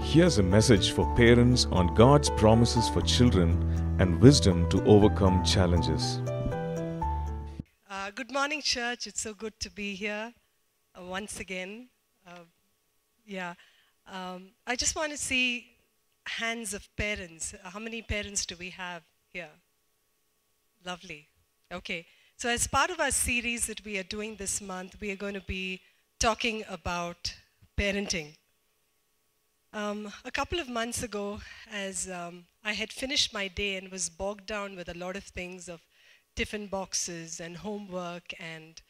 Here's a message for parents on God's promises for children and wisdom to overcome challenges. Good morning, church. It's so good to be here once again. Uh, yeah. I just want to see hands of parents. How many parents do we have here? Lovely. Okay. So as part of our series that we are doing this month, we are going to be talking about parenting. A couple of months ago, as I had finished my day and was bogged down with a lot of things of tiffin boxes and homework and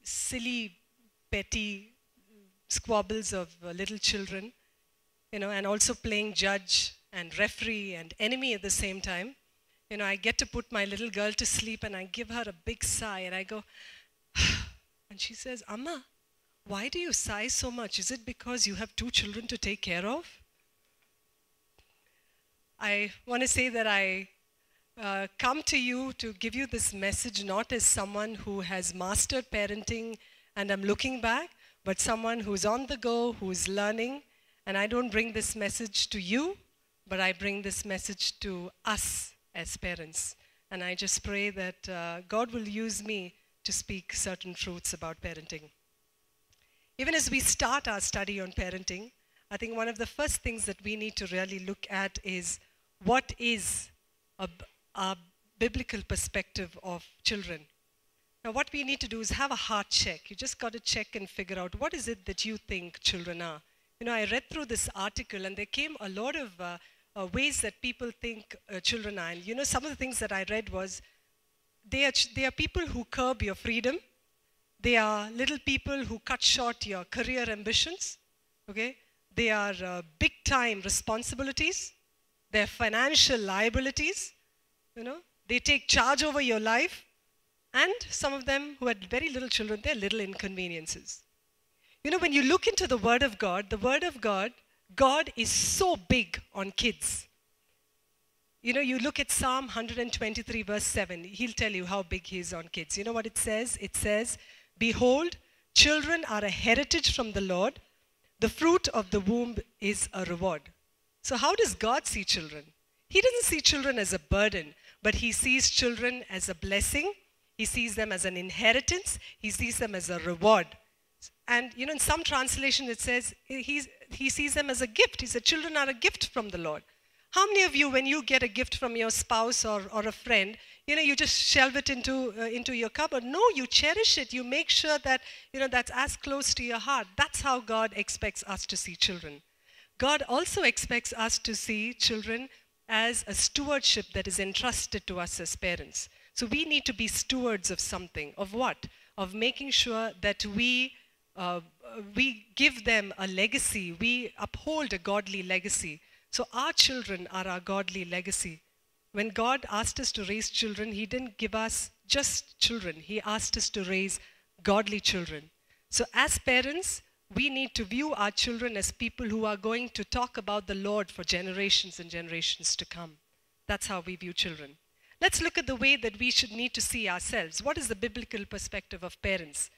silly, petty squabbles of little children, and also playing judge and referee and enemy at the same time. I get to put my little girl to sleep and I give her a big sigh and I go, and she says, "Amma, why do you sigh so much? Is it because you have 2 children to take care of?" I want to say that I come to you to give you this message not as someone who has mastered parenting and I'm looking back, but someone who's on the go, who's learning. And I don't bring this message to you, but I bring this message to us as parents. And I just pray that God will use me to speak certain truths about parenting. Even as we start our study on parenting, I think one of the first things that we need to really look at is what is a biblical perspective of children. Now, what we need to do is have a heart check. You just got to check and figure out what is it that you think children are. I read through this article and there came a lot of ways that people think children are. And some of the things that I read was they are people who curb your freedom. They are little people who cut short your career ambitions, okay? They are big-time responsibilities. They're financial liabilities, They take charge over your life. And some of them who had very little children, they're little inconveniences. When you look into the Word of God, God is so big on kids. You look at Psalm 123 verse 7, he'll tell you how big he is on kids. You know what it says? It says, "Behold, children are a heritage from the Lord. The fruit of the womb is a reward." So how does God see children? He doesn't see children as a burden, but he sees children as a blessing. He sees them as an inheritance. He sees them as a reward. And, in some translation it says he sees them as a gift. He said, children are a gift from the Lord. How many of you, when you get a gift from your spouse or a friend, you just shelve it into your cupboard? No, you cherish it. You make sure that, that's as close to your heart. That's how God expects us to see children. God also expects us to see children as a stewardship that is entrusted to us as parents. So we need to be stewards of something. Of what? Of making sure that we give them a legacy. We uphold a godly legacy. So our children are our godly legacy. When God asked us to raise children, he didn't give us just children. He asked us to raise godly children. So as parents, we need to view our children as people who are going to talk about the Lord for generations and generations to come. That's how we view children. Let's look at the way that we should need to see ourselves. What is the biblical perspective of parents?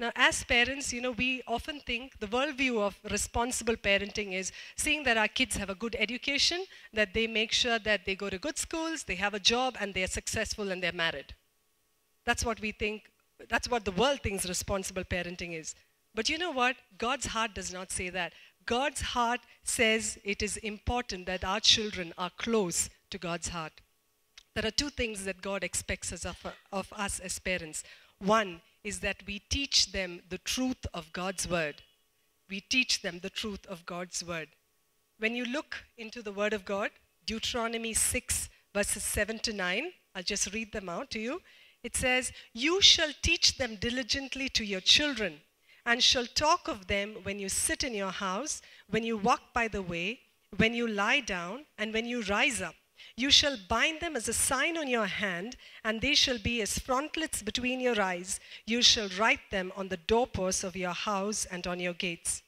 Now, as parents, we often think the worldview of responsible parenting is seeing that our kids have a good education, that they make sure that they go to good schools, they have a job, and they're successful and they're married. That's what we think. That's what the world thinks responsible parenting is. But you know what? God's heart does not say that. God's heart says it is important that our children are close to God's heart. There are 2 things that God expects of us as parents. One is that we teach them the truth of God's word. We teach them the truth of God's word. When you look into the word of God, Deuteronomy 6 verses 7 to 9, I'll just read them out to you. It says, "You shall teach them diligently to your children, and shall talk of them when you sit in your house, when you walk by the way, when you lie down, and when you rise up. You shall bind them as a sign on your hand, and they shall be as frontlets between your eyes. You shall write them on the doorposts of your house and on your gates."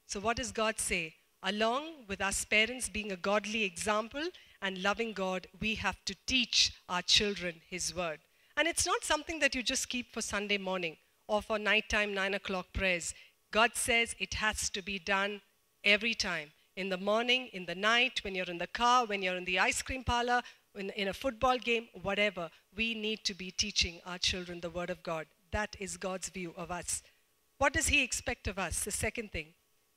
So what does God say? Along with us parents being a godly example and loving God, we have to teach our children his word. And it's not something that you just keep for Sunday morning or for nighttime 9 o'clock prayers. God says it has to be done every time. In the morning, in the night, when you're in the car, when you're in the ice cream parlor, in a football game, whatever. We need to be teaching our children the Word of God. That is God's view of us. What does He expect of us? The second thing.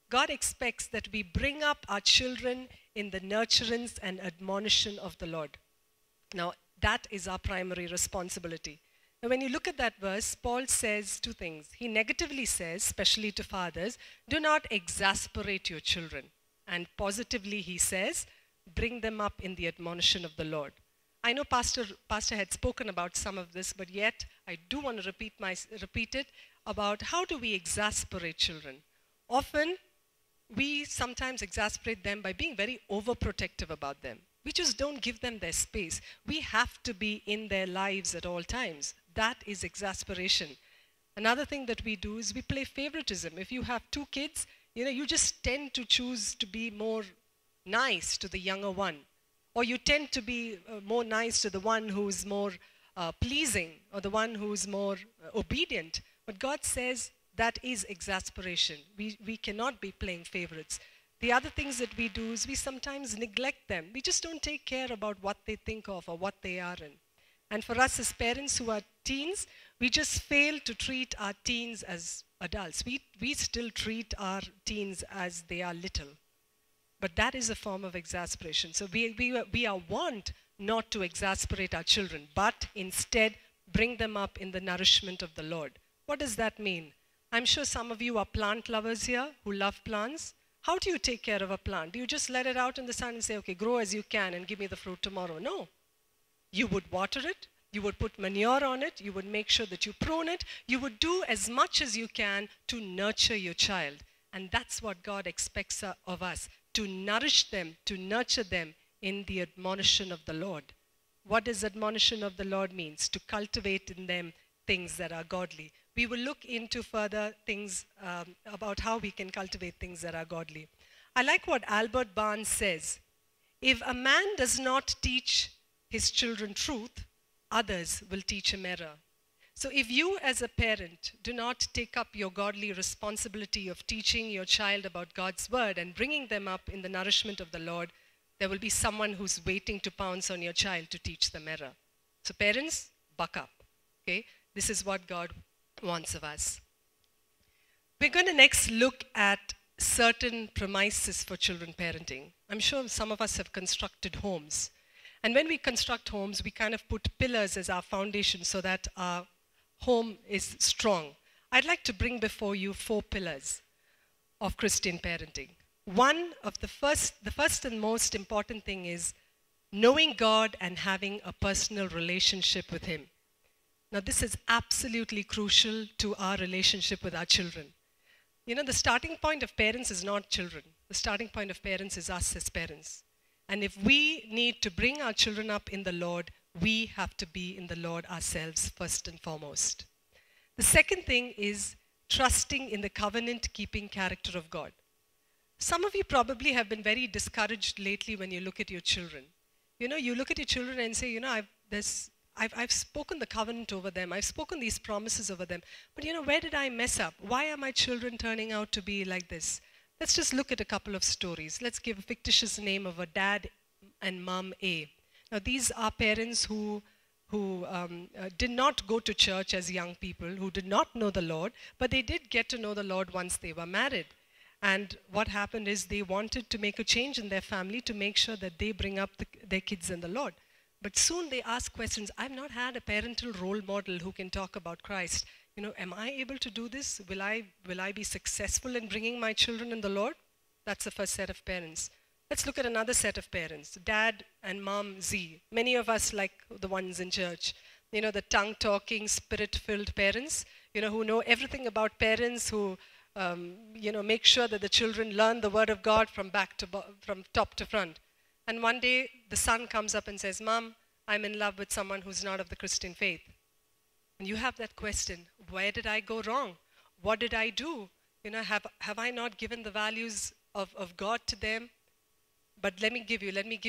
God expects that we bring up our children in the nurturance and admonition of the Lord. Now, that is our primary responsibility. Now, when you look at that verse, Paul says two things. He negatively says, especially to fathers, do not exasperate your children. And positively he says, bring them up in the admonition of the Lord. I know Pastor had spoken about some of this, but yet I do want to repeat it about how do we exasperate children. Often, we sometimes exasperate them by being very overprotective about them. We just don't give them their space. We have to be in their lives at all times. That is exasperation. Another thing that we do is we play favoritism. If you have two kids, you just tend to choose to be more nice to the younger one. Or you tend to be more nice to the one who's more pleasing or the one who's more obedient. But God says that is exasperation. We cannot be playing favorites. The other things that we do is we sometimes neglect them. We just don't take care about what they think of or what they are in. And for us as parents who are teens, we just fail to treat our teens as adults. We still treat our teens as they are little. But that is a form of exasperation. So we are want not to exasperate our children, but instead bring them up in the nourishment of the Lord. What does that mean? I'm sure some of you are plant lovers here who love plants. How do you take care of a plant? Do you just let it out in the sun and say, okay, grow as you can and give me the fruit tomorrow? No. You would water it. You would put manure on it. You would make sure that you prune it. You would do as much as you can to nurture your child. And that's what God expects of us, to nourish them, to nurture them in the admonition of the Lord. What does admonition of the Lord means? To cultivate in them things that are godly. We will look into further things about how we can cultivate things that are godly. I like what Albert Barnes says. If a man does not teach his children truth, others will teach him error. So if you as a parent do not take up your godly responsibility of teaching your child about God's word and bringing them up in the nourishment of the Lord, there will be someone who's waiting to pounce on your child to teach them error. So parents, buck up. Okay? This is what God wants of us. We're going to next look at certain premises for children parenting. I'm sure some of us have constructed homes. And when we construct homes, we kind of put pillars as our foundation so that our home is strong. I'd like to bring before you 4 pillars of Christian parenting. One of the first and most important thing is knowing God and having a personal relationship with Him. Now, this is absolutely crucial to our relationship with our children. The starting point of parents is not children. The starting point of parents is us as parents. And if we need to bring our children up in the Lord, we have to be in the Lord ourselves first and foremost. The second thing is trusting in the covenant-keeping character of God. Some of you probably have been very discouraged lately when you look at your children. You look at your children and say, I've spoken the covenant over them. I've spoken these promises over them. But where did I mess up? Why are my children turning out to be like this? Let's just look at a couple of stories. Let's give a fictitious name of a dad and mom A. Now, these are parents who did not go to church as young people, who did not know the Lord, but they did get to know the Lord once they were married. And what happened is they wanted to make a change in their family to make sure that they bring up their kids in the Lord. But soon they ask questions. I've not had a parental role model who can talk about Christ. Am I able to do this? Will I be successful in bringing my children in the Lord? That's the first set of parents. Let's look at another set of parents, dad and mom Z. Many of us like the ones in church. The tongue-talking, spirit-filled parents, who know everything about parents, who, make sure that the children learn the word of God from top to front. And one day, the son comes up and says, Mom, I'm in love with someone who's not of the Christian faith. And you have that question, where did I go wrong? What did I do? Have I not given the values of God to them? But let me give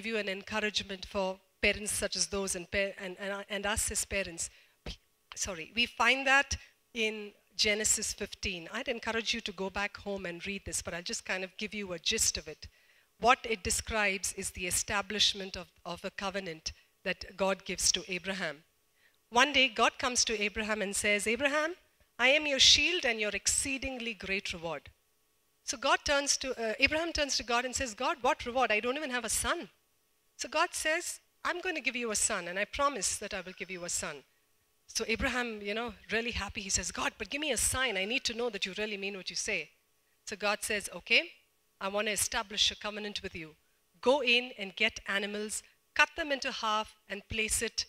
you an encouragement for parents such as those and us as parents. We find that in Genesis 15. I'd encourage you to go back home and read this, but I'll just kind of give you a gist of it. What it describes is the establishment of a covenant that God gives to Abraham. One day, God comes to Abraham and says, Abraham, I am your shield and your exceedingly great reward. So Abraham turns to God and says, God, what reward? I don't even have a son. So God says, I'm going to give you a son, and I promise that I will give you a son. So Abraham, really happy, he says, God, but give me a sign. I need to know that you really mean what you say. So God says, okay, I want to establish a covenant with you. Go in and get animals, cut them into half, and place it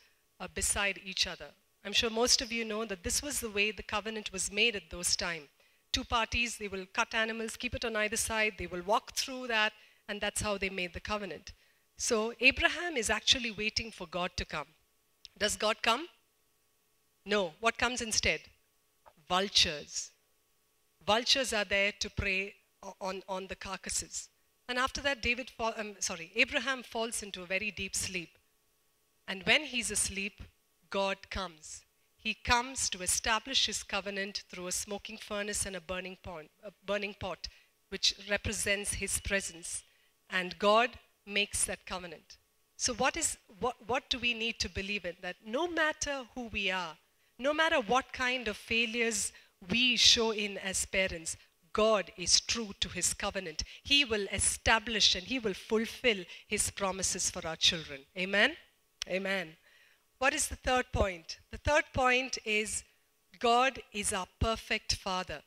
beside each other. I'm sure most of you know that this was the way the covenant was made at those times. Two parties, they will cut animals, keep it on either side, they will walk through that, and that's how they made the covenant. So Abraham is actually waiting for God to come. Does God come? No. What comes instead? Vultures. Vultures are there to prey on the carcasses. And after that, Abraham falls into a very deep sleep. And when he's asleep, God comes. He comes to establish his covenant through a smoking furnace and a burning pot, which represents his presence. And God makes that covenant. So what do we need to believe in? That no matter who we are, no matter what kind of failures we show in as parents, God is true to his covenant. He will establish and he will fulfill his promises for our children. Amen? Amen. What is the third point? The third point is God is our perfect Father.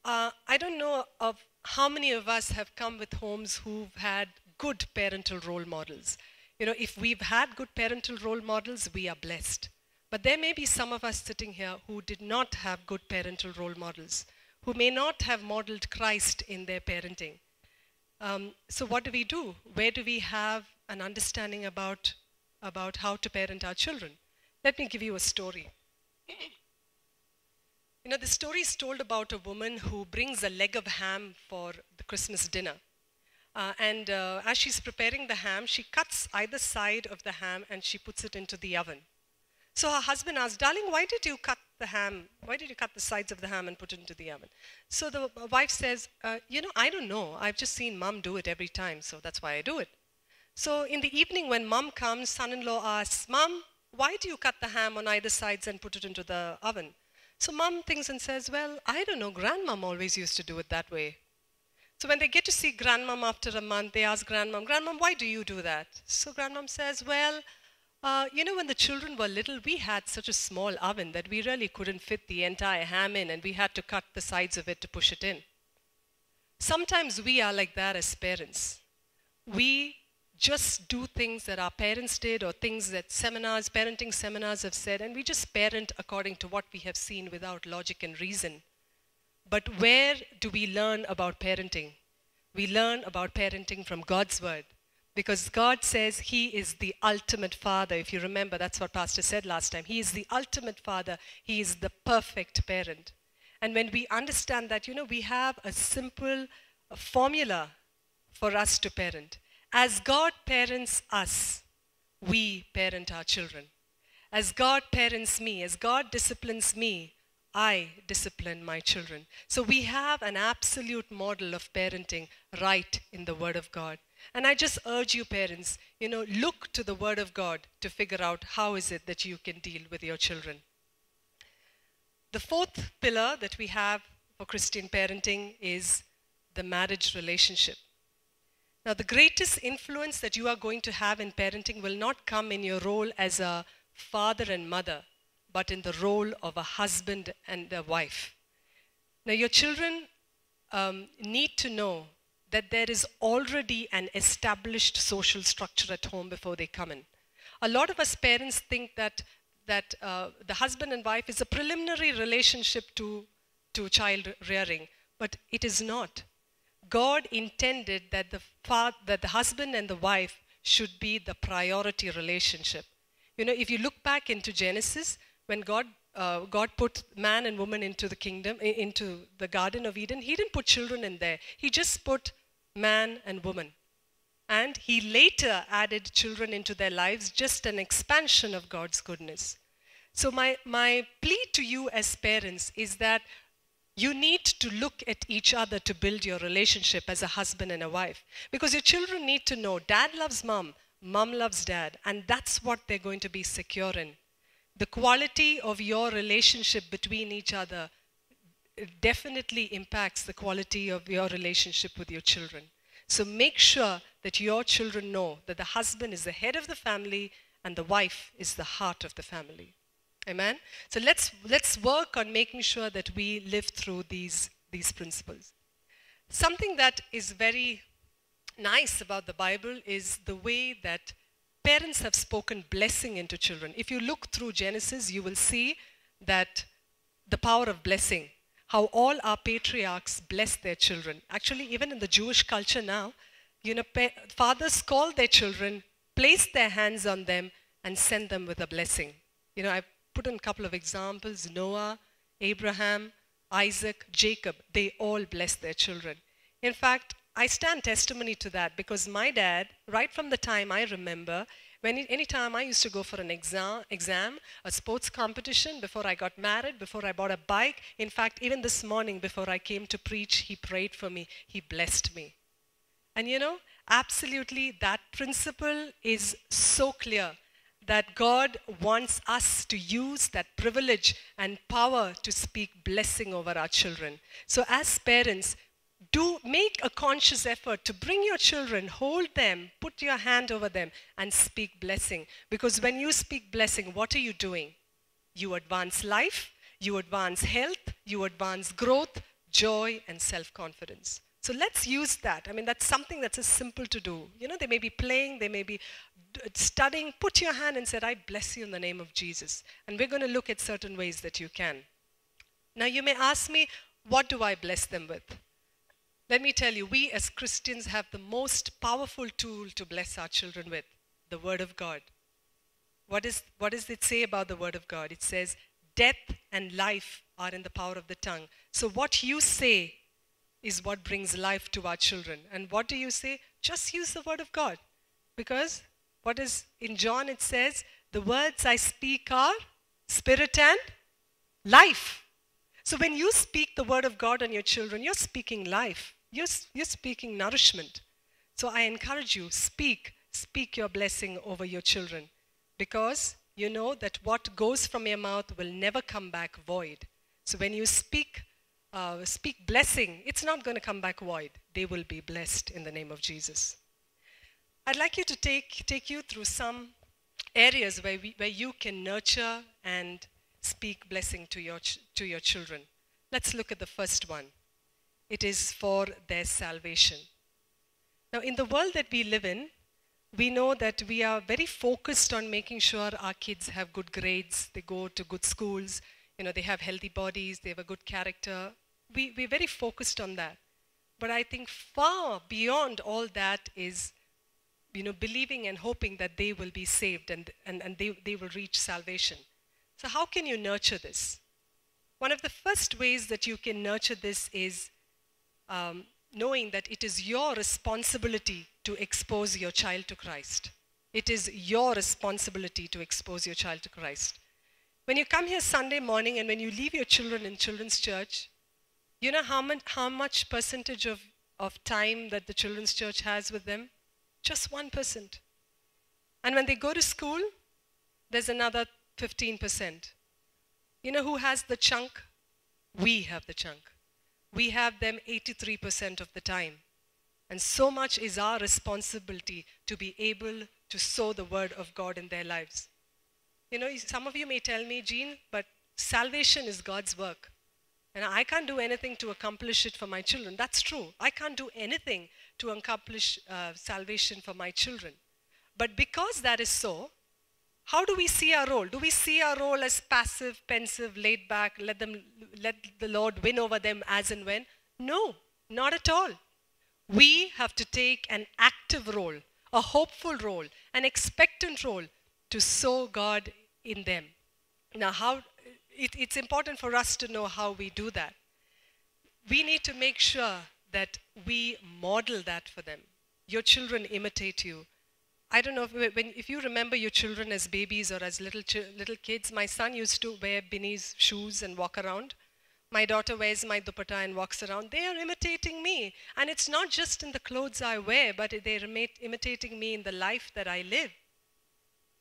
I don't know of how many of us have come with homes who've had good parental role models. If we've had good parental role models, we are blessed. But there may be some of us sitting here who did not have good parental role models, who may not have modeled Christ in their parenting. So what do? Where do we have an understanding about how to parent our children? Let me give you a story. The story is told about a woman who brings a leg of ham for the Christmas dinner. As she's preparing the ham, she cuts either side of the ham and she puts it into the oven. So her husband asks, darling, why did you cut the ham? Why did you cut the sides of the ham and put it into the oven? So the wife says, I don't know. I've just seen mom do it every time, so that's why I do it. So in the evening when mom comes, son-in-law asks, Mom, why do you cut the ham on either sides and put it into the oven? So mom thinks and says, well, I don't know. Grandmom always used to do it that way. So when they get to see grandmom after a month, they ask grandmom, why do you do that? So grandmom says, well, when the children were little, we had such a small oven that we really couldn't fit the entire ham in, and we had to cut the sides of it to push it in. Sometimes we are like that as parents. We just do things that our parents did or things that parenting seminars have said, and we just parent according to what we have seen without logic and reason. But where do we learn about parenting? We learn about parenting from God's word. Because God says he is the ultimate father. If you remember, that's what Pastor said last time. He is the ultimate father. He is the perfect parent. And when we understand that, we have a simple formula for us to parent. As God parents us, we parent our children. As God parents me, as God disciplines me, I discipline my children. So we have an absolute model of parenting right in the Word of God. And I just urge you parents, look to the Word of God to figure out how is it that you can deal with your children. The fourth pillar that we have for Christian parenting is the marriage relationship. Now, the greatest influence that you are going to have in parenting will not come in your role as a father and mother, but in the role of a husband and a wife. Now, your children need to know that there is already an established social structure at home before they come in. A lot of us parents think that the husband and wife is a preliminary relationship to child rearing, but it is not. God intended that the husband and the wife should be the priority relationship. If you look back into Genesis, when God put man and woman into the kingdom, into the Garden of Eden, he didn't put children in there. He just put man and woman. And he later added children into their lives, just an expansion of God's goodness. So my plea to you as parents is that you need to look at each other to build your relationship as a husband and a wife. Because your children need to know dad loves mom, mom loves dad, and that's what they're going to be secure in. The quality of your relationship between each other definitely impacts the quality of your relationship with your children. So make sure that your children know that the husband is the head of the family and the wife is the heart of the family. Amen? So let's work on making sure that we live through these principles. Something that is very nice about the Bible is the way that parents have spoken blessing into children. If you look through Genesis, you will see that the power of blessing, how all our patriarchs bless their children. Actually, even in the Jewish culture now, fathers call their children, place their hands on them, and send them with a blessing. I put in a couple of examples: Noah, Abraham, Isaac, Jacob. They all bless their children. In fact, I stand testimony to that because my dad, right from the time I remember, anytime I used to go for an exam, a sports competition, before I got married, before I bought a bike, in fact, even this morning before I came to preach, he prayed for me. He blessed me. And absolutely that principle is so clear that God wants us to use that privilege and power to speak blessing over our children. So as parents, do make a conscious effort to bring your children, hold them, put your hand over them, and speak blessing. Because when you speak blessing, what are you doing? You advance life, you advance health, you advance growth, joy, and self-confidence. So let's use that. That's something that's simple to do. They may be playing, they may be studying. Put your hand and say, I bless you in the name of Jesus. And we're going to look at certain ways that you can. Now you may ask me, what do I bless them with? Let me tell you, we as Christians have the most powerful tool to bless our children with, the Word of God. What does it say about the Word of God? It says, death and life are in the power of the tongue. So what you say is what brings life to our children. And what do you say? Just use the Word of God. Because in John it says, the words I speak are spirit and life. So when you speak the Word of God on your children, you're speaking life. You're speaking nourishment. So I encourage you, speak your blessing over your children. Because you know that what goes from your mouth will never come back void. So when you speak blessing, it's not going to come back void. They will be blessed in the name of Jesus. I'd like you to take you through some areas where you can nurture and speak blessing to your children. Let's look at the first one. It is for their salvation. Now, in the world that we live in, we know that we are very focused on making sure our kids have good grades, they go to good schools, they have healthy bodies, they have a good character. We're very focused on that. But I think far beyond all that is, believing and hoping that they will be saved and they will reach salvation. So how can you nurture this? One of the first ways that you can nurture this is knowing that it is your responsibility to expose your child to Christ. It is your responsibility to expose your child to Christ. When you come here Sunday morning and when you leave your children in children's church, you know how much percentage of time that the children's church has with them? Just 1%. And when they go to school, there's another 15%. You know who has the chunk? We have the chunk. We have them 83% of the time. And so much is our responsibility to be able to sow the word of God in their lives. Some of you may tell me, Jean, but salvation is God's work. And I can't do anything to accomplish it for my children. That's true. I can't do anything to accomplish salvation for my children. But because that is so, how do we see our role? Do we see our role as passive, pensive, laid back, let the Lord win over them as and when? No, not at all. We have to take an active role, a hopeful role, an expectant role to sow God in them. Now, it's important for us to know how we do that. We need to make sure that we model that for them. Your children imitate you. I don't know if you remember your children as babies or as little kids. My son used to wear Binny's shoes and walk around. My daughter wears my dupatta and walks around. They are imitating me. And it's not just in the clothes I wear, but they're imitating me in the life that I live.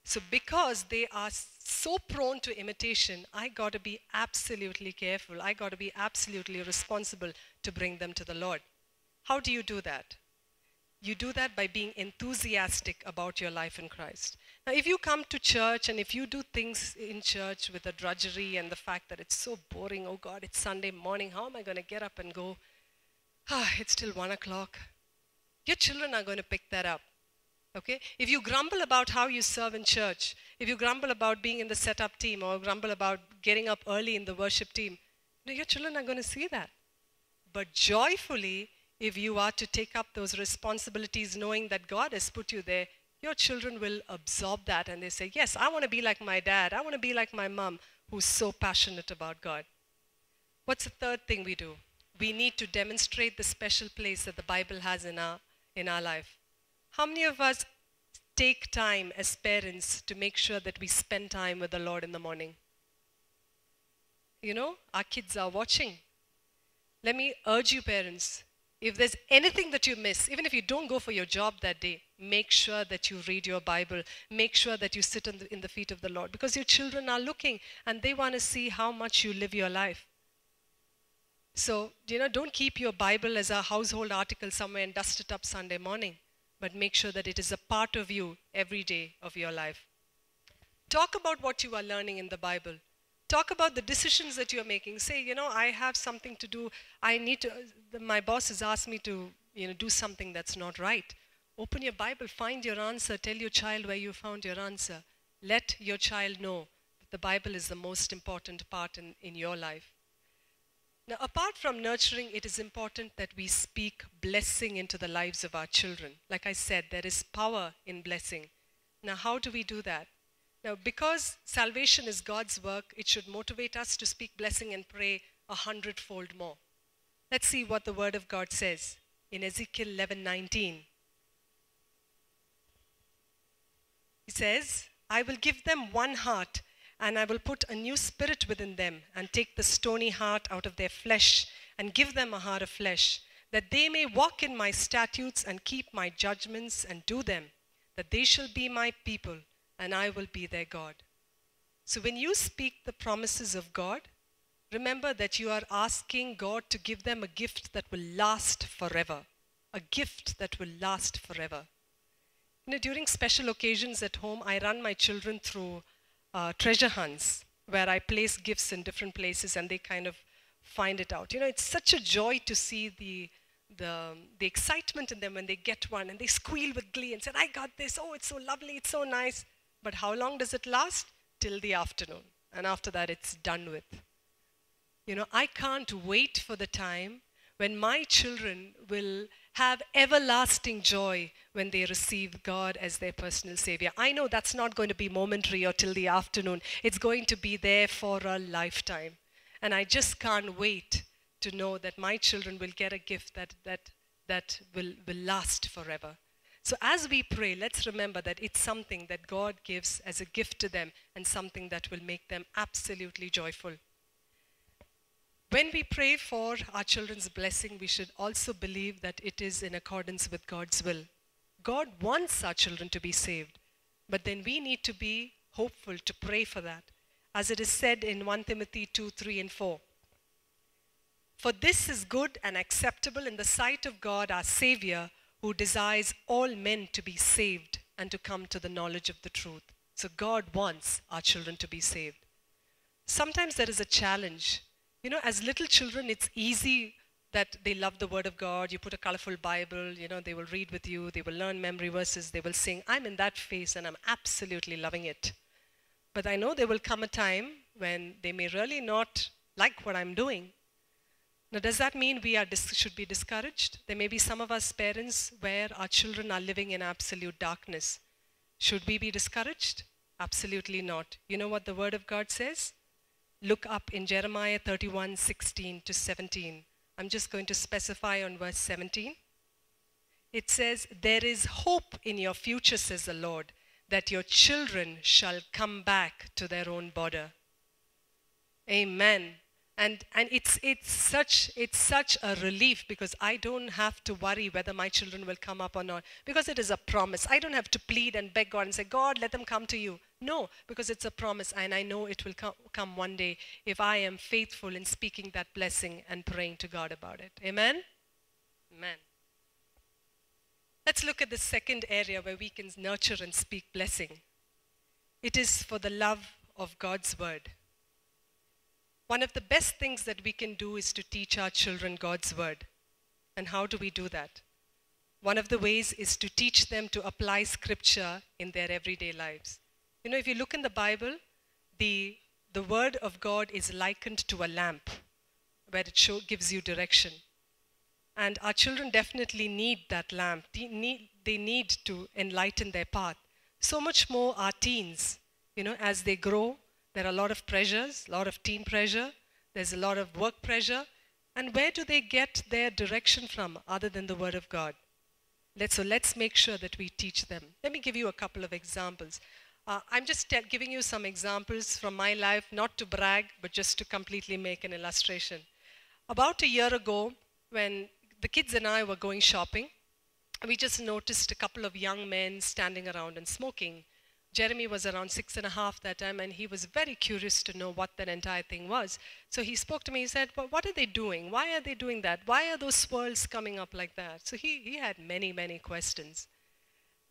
So because they are so prone to imitation, I got to be absolutely careful. I got to be absolutely responsible to bring them to the Lord. How do you do that? You do that by being enthusiastic about your life in Christ. Now, if you come to church and if you do things in church with a drudgery and the fact that it's so boring, oh God, it's Sunday morning, how am I going to get up and go? It's till 1 o'clock. Your children are going to pick that up. Okay? If you grumble about how you serve in church, if you grumble about being in the setup team or grumble about getting up early in the worship team, your children are going to see that. But joyfully, if you are to take up those responsibilities knowing that God has put you there, your children will absorb that and they say, yes, I want to be like my dad. I want to be like my mom who's so passionate about God. What's the third thing we do? We need to demonstrate the special place that the Bible has in our life. How many of us take time as parents to make sure that we spend time with the Lord in the morning? You know, our kids are watching. Let me urge you parents, if there's anything that you miss, even if you don't go for your job that day, make sure that you read your Bible. Make sure that you sit in the feet of the Lord, because your children are looking and they want to see how much you live your life. So, don't keep your Bible as a household article somewhere and dust it up Sunday morning, but make sure that it is a part of you every day of your life. Talk about what you are learning in the Bible. Talk about the decisions that you're making. Say, I have something to do. My boss has asked me to, do something that's not right. Open your Bible, find your answer. Tell your child where you found your answer. Let your child know that the Bible is the most important part in your life. Now, apart from nurturing, it is important that we speak blessing into the lives of our children. Like I said, there is power in blessing. Now, how do we do that? Now, because salvation is God's work, it should motivate us to speak blessing and pray 100-fold more. Let's see what the Word of God says in Ezekiel 11:19. He says, I will give them one heart, and I will put a new spirit within them, and take the stony heart out of their flesh, and give them a heart of flesh, that they may walk in my statutes and keep my judgments and do them, that they shall be my people, and I will be their God. So when you speak the promises of God, remember that you are asking God to give them a gift that will last forever. A gift that will last forever. During special occasions at home, I run my children through treasure hunts where I place gifts in different places and they kind of find it out. It's such a joy to see the excitement in them when they get one and they squeal with glee and say, I got this. Oh, it's so lovely. It's so nice. But how long does it last? Till the afternoon. And after that, it's done with. I can't wait for the time when my children will have everlasting joy when they receive God as their personal Savior. I know that's not going to be momentary or till the afternoon. It's going to be there for a lifetime. And I just can't wait to know that my children will get a gift that will last forever. So as we pray, let's remember that it's something that God gives as a gift to them and something that will make them absolutely joyful. When we pray for our children's blessing, we should also believe that it is in accordance with God's will. God wants our children to be saved, but then we need to be hopeful to pray for that. As it is said in 1 Timothy 2, 3 and 4. For this is good and acceptable in the sight of God our Savior, who desires all men to be saved and to come to the knowledge of the truth. So God wants our children to be saved. Sometimes there is a challenge. As little children, it's easy that they love the Word of God. You put a colorful Bible, they will read with you, they will learn memory verses, they will sing. I'm in that phase and I'm absolutely loving it. But I know there will come a time when they may really not like what I'm doing. Now, does that mean we should be discouraged? There may be some of us parents where our children are living in absolute darkness. Should we be discouraged? Absolutely not. You know what the Word of God says? Look up in Jeremiah 31:16 to 17. I'm just going to specify on verse 17. It says, there is hope in your future, says the Lord, that your children shall come back to their own border. Amen. And it's such a relief, because I don't have to worry whether my children will come up or not, because it is a promise. I don't have to plead and beg God and say, God, let them come to you. No, because it's a promise, and I know it will come one day if I am faithful in speaking that blessing and praying to God about it. Amen? Amen. Let's look at the second area where we can nurture and speak blessing. It is for the love of God's word. One of the best things that we can do is to teach our children God's word. And how do we do that? One of the ways is to teach them to apply scripture in their everyday lives. You know, if you look in the Bible, the word of God is likened to a lamp, where it gives you direction. And our children definitely need that lamp. They need to enlighten their path. So much more our teens, you know, as they grow, there are a lot of pressures, a lot of teen pressure. There's a lot of work pressure. And where do they get their direction from other than the word of God? So let's make sure that we teach them. Let me give you a couple of examples. I'm just giving you some examples from my life, not to brag, but just to completely make an illustration. About a year ago, when the kids and I were going shopping, we just noticed a couple of young men standing around and smoking. Jeremy was around 6.5 that time, and he was very curious to know what that entire thing was. So he spoke to me, he said, well, what are they doing? Why are they doing that? Why are those swirls coming up like that? So he had many, many questions.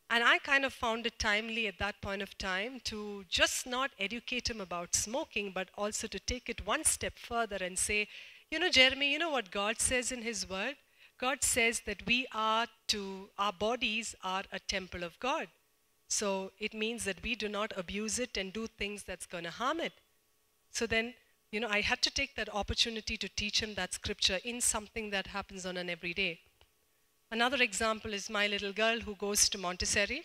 And I kind of found it timely at that point of time to just not educate him about smoking, but also to take it one step further and say, you know, Jeremy, you know what God says in his word? God says that our bodies are a temple of God. So it means that we do not abuse it and do things that's going to harm it. So then, you know, I had to take that opportunity to teach him that scripture in something that happens on an everyday. Another example is my little girl who goes to Montessori.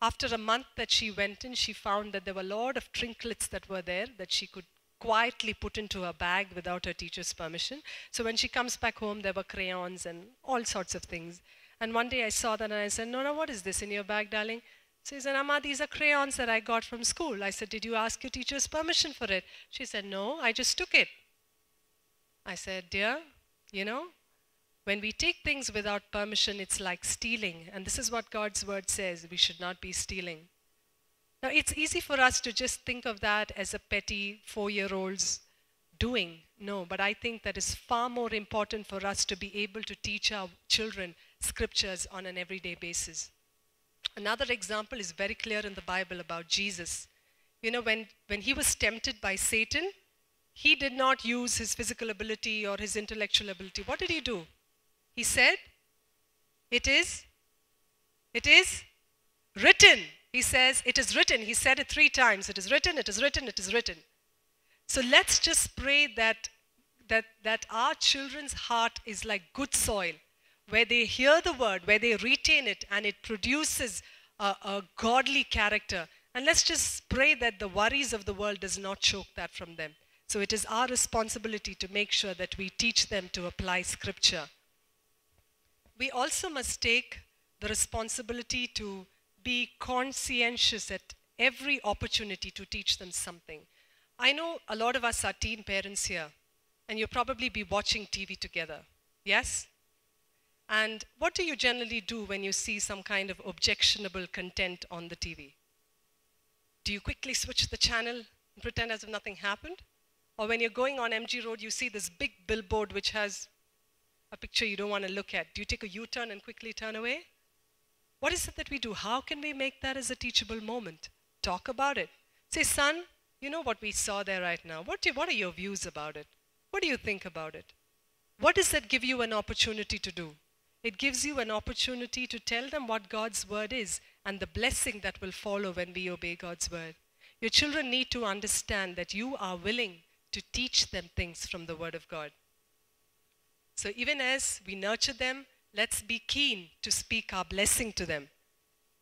After a month that she went in, she found that there were a lot of trinkets that were there that she could quietly put into her bag without her teacher's permission. So when she comes back home, there were crayons and all sorts of things. And one day I saw that and I said, no, what is this in your bag, darling? She said, Amma, these are crayons that I got from school. I said, did you ask your teacher's permission for it? She said, no, I just took it. I said, dear, you know, when we take things without permission, it's like stealing. And this is what God's word says, we should not be stealing. Now, it's easy for us to just think of that as a petty 4-year-old's doing. No, but I think that is far more important for us to be able to teach our children scriptures on an everyday basis. Another example is very clear in the Bible about Jesus. You know, when he was tempted by Satan, he did not use his physical ability or his intellectual ability. What did he do? He said, it is written. He says, it is written. He said it 3 times. It is written, it is written, it is written. So let's just pray that our children's heart is like good soil, where they hear the word, where they retain it, and it produces a godly character. And let's just pray that the worries of the world does not choke that from them. So it is our responsibility to make sure that we teach them to apply scripture. We also must take the responsibility to be conscientious at every opportunity to teach them something. I know a lot of us are teen parents here, and you'll probably be watching TV together. Yes? And what do you generally do when you see some kind of objectionable content on the TV? Do you quickly switch the channel and pretend as if nothing happened? Or when you're going on MG Road, you see this big billboard which has a picture you don't want to look at. Do you take a U-turn and quickly turn away? What is it that we do? How can we make that as a teachable moment? Talk about it. Say, son, you know what we saw there right now. What are your views about it? What do you think about it? What does that give you an opportunity to do? It gives you an opportunity to tell them what God's word is and the blessing that will follow when we obey God's word. Your children need to understand that you are willing to teach them things from the word of God. So even as we nurture them, let's be keen to speak our blessing to them,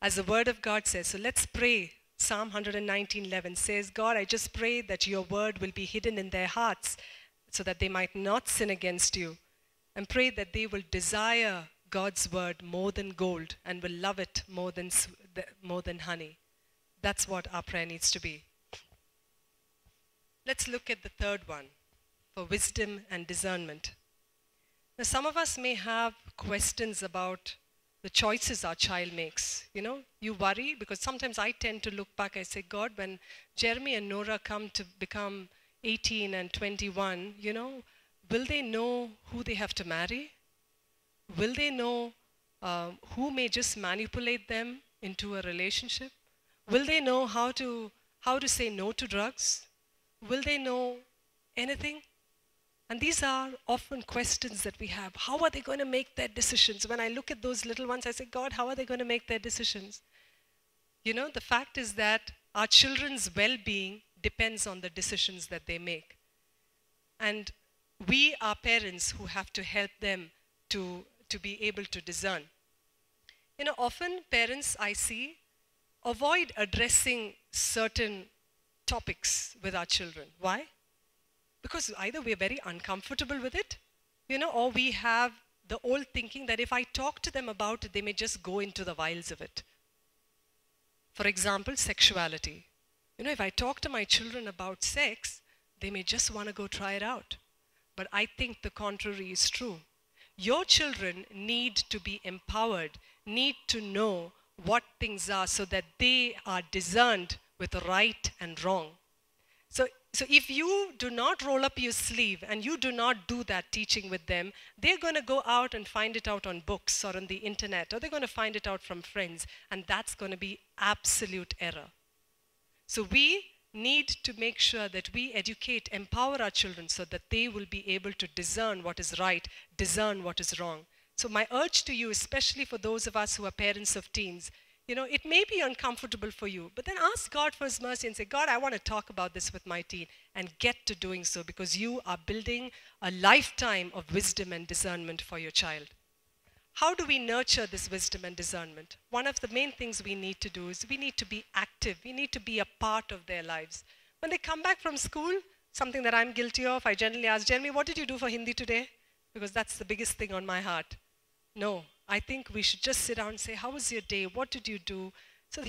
as the word of God says. So let's pray. Psalm 119:11 says, God, I just pray that your word will be hidden in their hearts so that they might not sin against you, and pray that they will desire God's word more than gold and will love it more than honey. That's what our prayer needs to be. Let's look at the third one, for wisdom and discernment. Now, some of us may have questions about the choices our child makes. You worry because sometimes I tend to look back. I say, God, when Jeremy and Nora come to become 18 and 21, will they know who they have to marry? Will they know who may just manipulate them into a relationship? Will they know how to say no to drugs? Will they know anything? And these are often questions that we have. How are they going to make their decisions? When I look at those little ones, I say, God, how are they going to make their decisions? The fact is that our children's well-being depends on the decisions that they make. And we are parents who have to help them to be able to discern. Often parents I see avoid addressing certain topics with our children. Why? Because either we're very uncomfortable with it, or we have the old thinking that if I talk to them about it, they may just go into the vials of it. For example, sexuality. If I talk to my children about sex, they may just want to go try it out. But I think the contrary is true. Your children need to be empowered, need to know what things are so that they are discerned with right and wrong. So if you do not roll up your sleeve and you do not do that teaching with them, they're going to go out and find it out on books or on the internet, or they're going to find it out from friends, and that's going to be absolute error. So we need to make sure that we educate, empower our children so that they will be able to discern what is right, discern what is wrong. So my urge to you, especially for those of us who are parents of teens, it may be uncomfortable for you, but then ask God for His mercy and say, God, I want to talk about this with my teen, and get to doing so, because you are building a lifetime of wisdom and discernment for your child. How do we nurture this wisdom and discernment? One of the main things we need to do is we need to be active. We need to be a part of their lives. When they come back from school, something that I'm guilty of, I generally ask, Jeremy, what did you do for Hindi today? Because that's the biggest thing on my heart. No, I think we should just sit down and say, how was your day? What did you do? So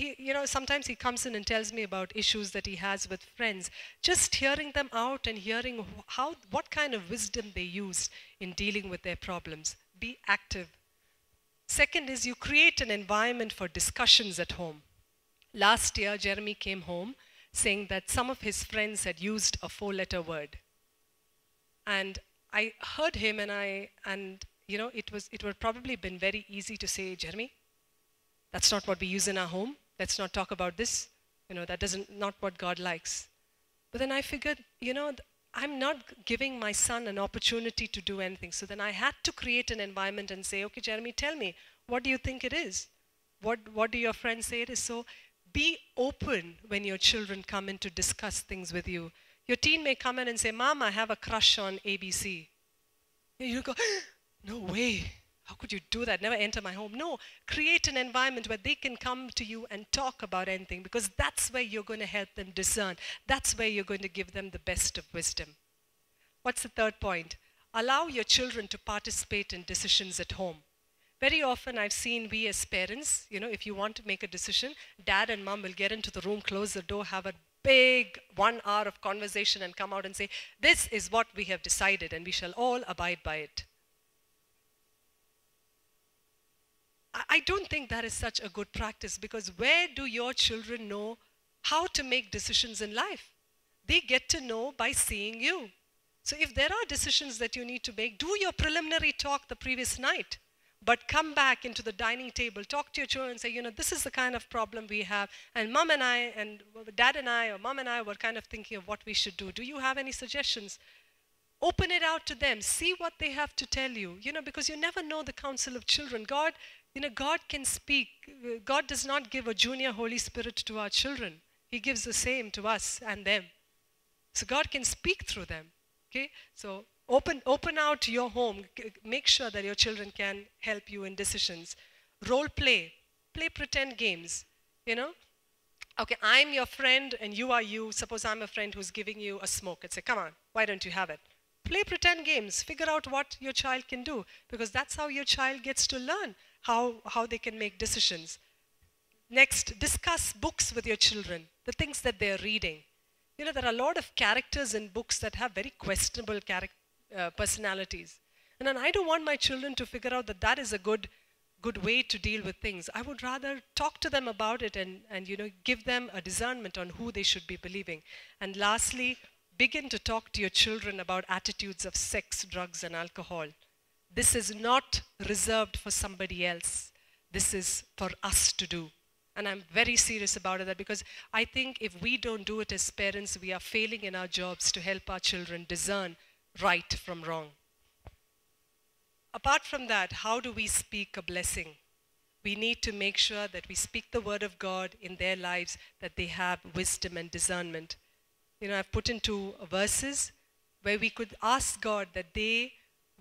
sometimes he comes in and tells me about issues that he has with friends. Just hearing them out and hearing what kind of wisdom they used in dealing with their problems. Be active. Second is you create an environment for discussions at home. Last year, Jeremy came home saying that some of his friends had used a 4-letter word. And I heard him it would probably been very easy to say, Jeremy, that's not what we use in our home. Let's not talk about this. That not what God likes. But then I figured, I'm not giving my son an opportunity to do anything. So then I had to create an environment and say, okay, Jeremy, tell me, what do you think it is? What do your friends say it is? So be open when your children come in to discuss things with you. Your teen may come in and say, Mom, I have a crush on ABC. You go, no way. How could you do that? Never enter my home. No, create an environment where they can come to you and talk about anything, because that's where you're going to help them discern. That's where you're going to give them the best of wisdom. What's the third point? Allow your children to participate in decisions at home. Very often I've seen we as parents, if you want to make a decision, dad and mom will get into the room, close the door, have a big 1 hour of conversation and come out and say, this is what we have decided and we shall all abide by it. I don't think that is such a good practice, because where do your children know how to make decisions in life? They get to know by seeing you. So if there are decisions that you need to make, do your preliminary talk the previous night, but come back into the dining table, talk to your children and say, this is the kind of problem we have, and mom and I, and dad and I, or mom and I were kind of thinking of what we should do. Do you have any suggestions? Open it out to them. See what they have to tell you, because you never know the counsel of children. God can speak. God does not give a junior Holy Spirit to our children. He gives the same to us and them. So God can speak through them. Okay? So open out your home. Make sure that your children can help you in decisions. Role play. Play pretend games. Okay, I'm your friend and you are you. Suppose I'm a friend who's giving you a smoke. I'd say, come on, why don't you have it? Play pretend games. Figure out what your child can do, because that's how your child gets to learn how they can make decisions. Next, discuss books with your children, the things that they're reading. You know, there are a lot of characters in books that have very questionable personalities. And then I don't want my children to figure out that that is a good way to deal with things. I would rather talk to them about it and give them a discernment on who they should be believing. And lastly, begin to talk to your children about attitudes of sex, drugs, and alcohol. This is not reserved for somebody else. This is for us to do. And I'm very serious about it, because I think if we don't do it as parents, we are failing in our jobs to help our children discern right from wrong. Apart from that, how do we speak a blessing? We need to make sure that we speak the word of God in their lives, that they have wisdom and discernment. You know, I've put into verses where we could ask God that they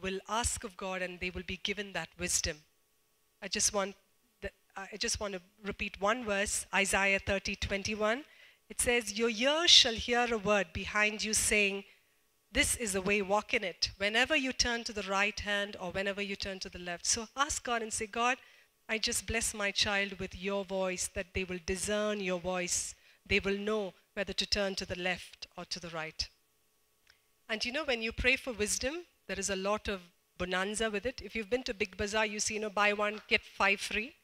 will ask of God and they will be given that wisdom. I just want to repeat one verse, Isaiah 30:21. It says, "Your ears shall hear a word behind you saying, 'This is the way, walk in it,' whenever you turn to the right hand or whenever you turn to the left." So ask God and say, "God, I just bless my child with your voice, that they will discern your voice. They will know whether to turn to the left or to the right." And you know, when you pray for wisdom, there is a lot of bonanza with it. If you've been to Big Bazaar, you see, buy one, get 5 free.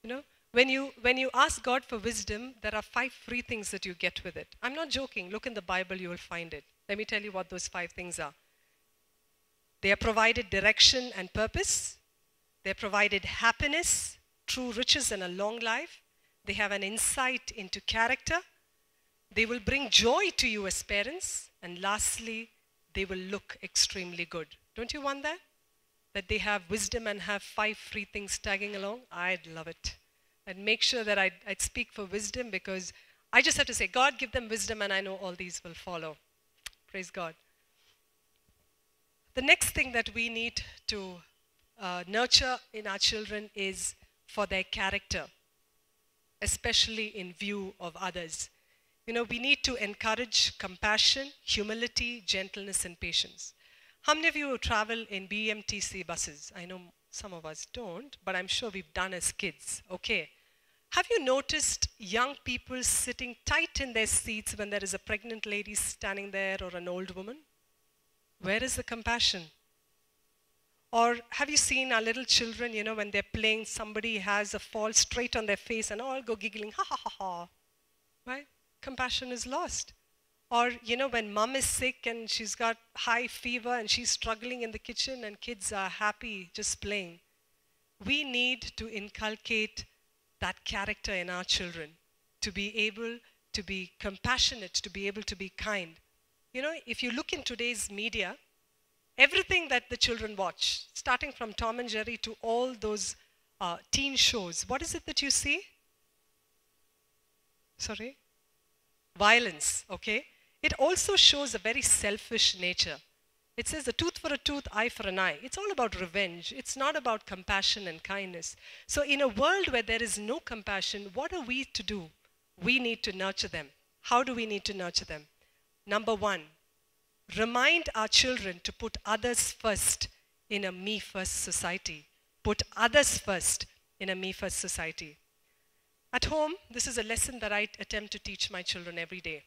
You know, when you ask God for wisdom, there are 5 free things that you get with it. I'm not joking. Look in the Bible, you will find it. Let me tell you what those 5 things are. They are provided direction and purpose. They're provided happiness, true riches, and a long life. They have an insight into character. They will bring joy to you as parents. And lastly, they will look extremely good. Don't you want that? That they have wisdom and have 5 free things tagging along? I'd love it. I'd make sure that I'd speak for wisdom, because I just have to say, God, give them wisdom, and I know all these will follow. Praise God. The next thing that we need to nurture in our children is for their character, especially in view of others. You know, we need to encourage compassion, humility, gentleness, and patience. How many of you travel in BMTC buses? I know some of us don't, but I'm sure we've done as kids. Okay. Have you noticed young people sitting tight in their seats when there is a pregnant lady standing there or an old woman? Where is the compassion? Or have you seen our little children, when they're playing, somebody has a fall straight on their face and all go giggling, ha ha ha ha, right? Compassion is lost. Or, when mom is sick and she's got high fever and she's struggling in the kitchen and kids are happy just playing. We need to inculcate that character in our children, to be able to be compassionate, to be able to be kind. If you look in today's media, everything that the children watch, starting from Tom and Jerry to all those teen shows, what is it that you see? Sorry? Violence, okay? It also shows a very selfish nature. It says a tooth for a tooth, eye for an eye. It's all about revenge. It's not about compassion and kindness. So in a world where there is no compassion, what are we to do? We need to nurture them. How do we need to nurture them? Number 1, remind our children to put others first in a me-first society. Put others first in a me-first society. At home, this is a lesson that I attempt to teach my children every day.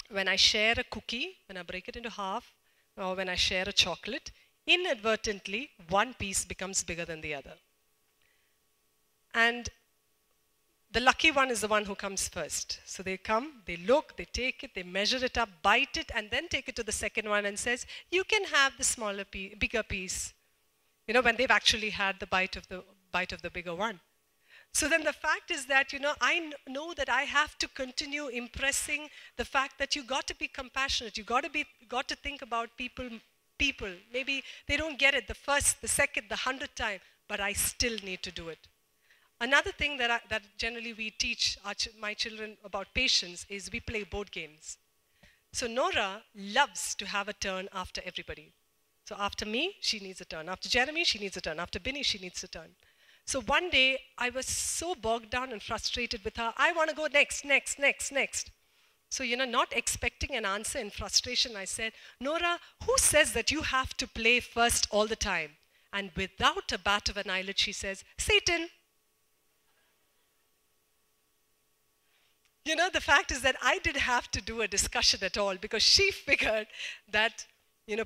When I share a cookie, when I break it into half, or when I share a chocolate, inadvertently, one piece becomes bigger than the other. And the lucky one is the one who comes first. So they come, they look, they take it, they measure it up, bite it, and then take it to the second one and says, "You can have the smaller piece, bigger piece." When they've actually had the bite of the bigger one. So then the fact is that, I know that I have to continue impressing the fact that you got to be compassionate. You got to think about people. Maybe they don't get it the first, the second, the 100th time, but I still need to do it. Another thing that generally we teach my children about patience is we play board games. So Nora loves to have a turn after everybody. So after me, she needs a turn. After Jeremy, she needs a turn. After Binny, she needs a turn. So one day, I was so bogged down and frustrated with her. I want to go next. So, not expecting an answer in frustration, I said, Nora, who says that you have to play first all the time? And without a bat of an eyelid, she says, Satan. The fact is that I didn't have to do a discussion at all because she figured that,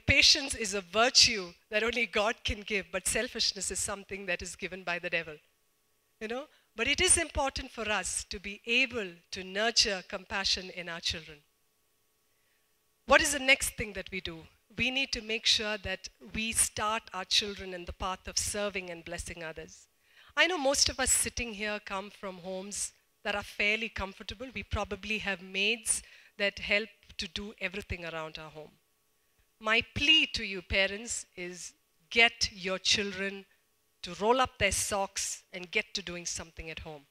patience is a virtue that only God can give, but selfishness is something that is given by the devil. But it is important for us to be able to nurture compassion in our children. What is the next thing that we do? We need to make sure that we start our children in the path of serving and blessing others. I know most of us sitting here come from homes that are fairly comfortable. We probably have maids that help to do everything around our home. My plea to you parents is get your children to roll up their socks and get to doing something at home.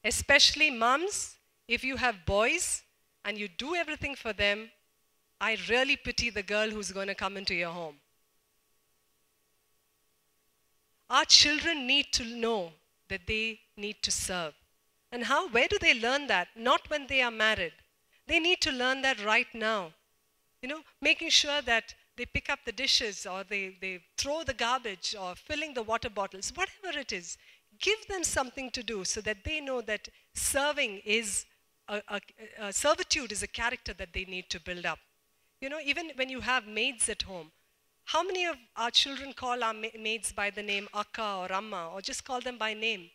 Especially moms, if you have boys and you do everything for them, I really pity the girl who's going to come into your home. Our children need to know that they need to serve. And where do they learn that? Not when they are married. They need to learn that right now. Making sure that they pick up the dishes or they throw the garbage or filling the water bottles, whatever it is. Give them something to do so that they know that serving is, servitude is a character that they need to build up. Even when you have maids at home, how many of our children call our maids by the name Akka or Amma or just call them by name?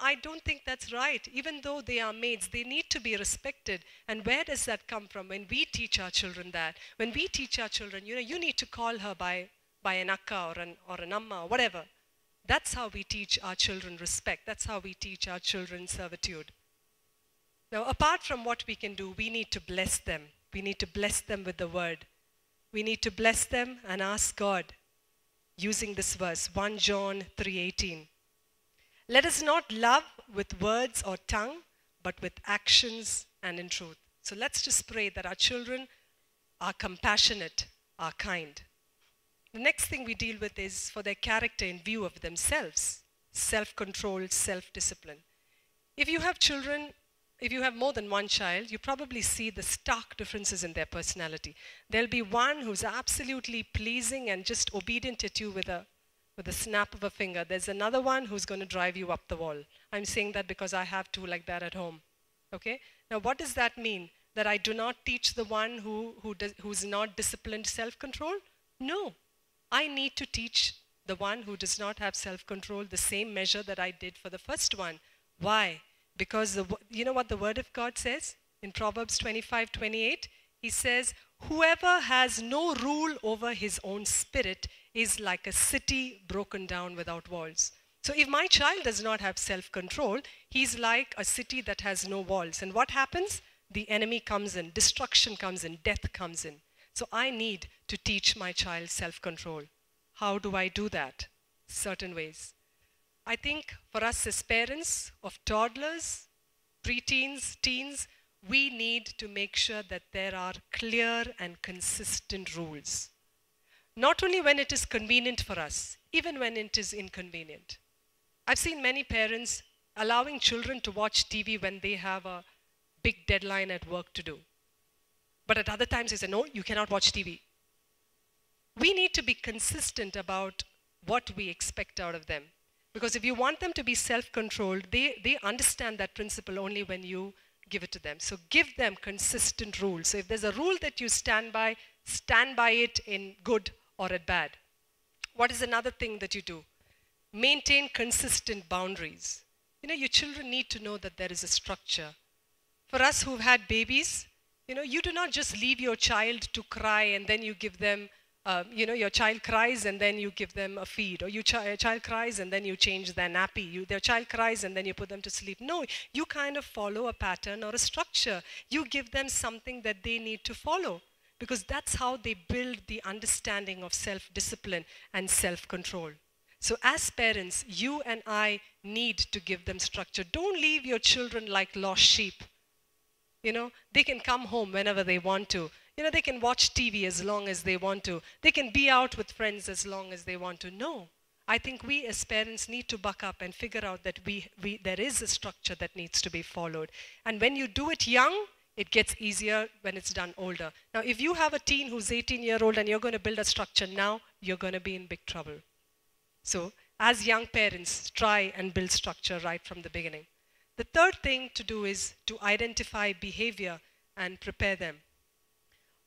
I don't think that's right. Even though they are maids, they need to be respected. And where does that come from? When we teach our children that, when we teach our children, you need to call her by an Akka or an Amma or whatever. That's how we teach our children respect. That's how we teach our children servitude. Now, apart from what we can do, we need to bless them. We need to bless them with the word. We need to bless them and ask God using this verse, 1 John 3:18. Let us not love with words or tongue, but with actions and in truth. So let's just pray that our children are compassionate, are kind. The next thing we deal with is for their character in view of themselves, self-control, self-discipline. If you have children, if you have more than one child, you probably see the stark differences in their personality. There'll be one who's absolutely pleasing and just obedient at you with a snap of a finger. There's another one who's going to drive you up the wall. I'm saying that because I have two like that at home. Okay? Now, what does that mean? That I do not teach the one who's not disciplined self-control? No. I need to teach the one who does not have self-control the same measure that I did for the first one. Why? Because you know what the word of God says? In Proverbs 25:28, he says, whoever has no rule over his own spirit is like a city broken down without walls. So if my child does not have self-control, he's like a city that has no walls. And what happens? The enemy comes in, destruction comes in, death comes in. So I need to teach my child self-control. How do I do that? Certain ways. I think for us as parents of toddlers, preteens, teens, we need to make sure that there are clear and consistent rules. Not only when it is convenient for us, even when it is inconvenient. I've seen many parents allowing children to watch TV when they have a big deadline at work to do. But at other times they say, no, you cannot watch TV. We need to be consistent about what we expect out of them. Because if you want them to be self-controlled, they understand that principle only when you give it to them. So give them consistent rules. So if there's a rule that you stand by it in good or at bad. What is another thing that you do? Maintain consistent boundaries. Your children need to know that there is a structure. For us who've had babies, you do not just leave your child to cry and then you give them, your child cries and then you give them a feed. Or your child cries and then you change their nappy. Their child cries and then you put them to sleep. No, you kind of follow a pattern or a structure. You give them something that they need to follow. Because that's how they build the understanding of self-discipline and self-control. So as parents, you and I need to give them structure. Don't leave your children like lost sheep. They can come home whenever they want to. They can watch TV as long as they want to. They can be out with friends as long as they want to. No. I think we as parents need to buck up and figure out that there is a structure that needs to be followed. And when you do it young, It gets easier when it's done older. Now, if you have a teen who's 18-year-old and you're going to build a structure now, you're going to be in big trouble. So, as young parents, try and build structure right from the beginning. The third thing to do is to identify behavior and prepare them.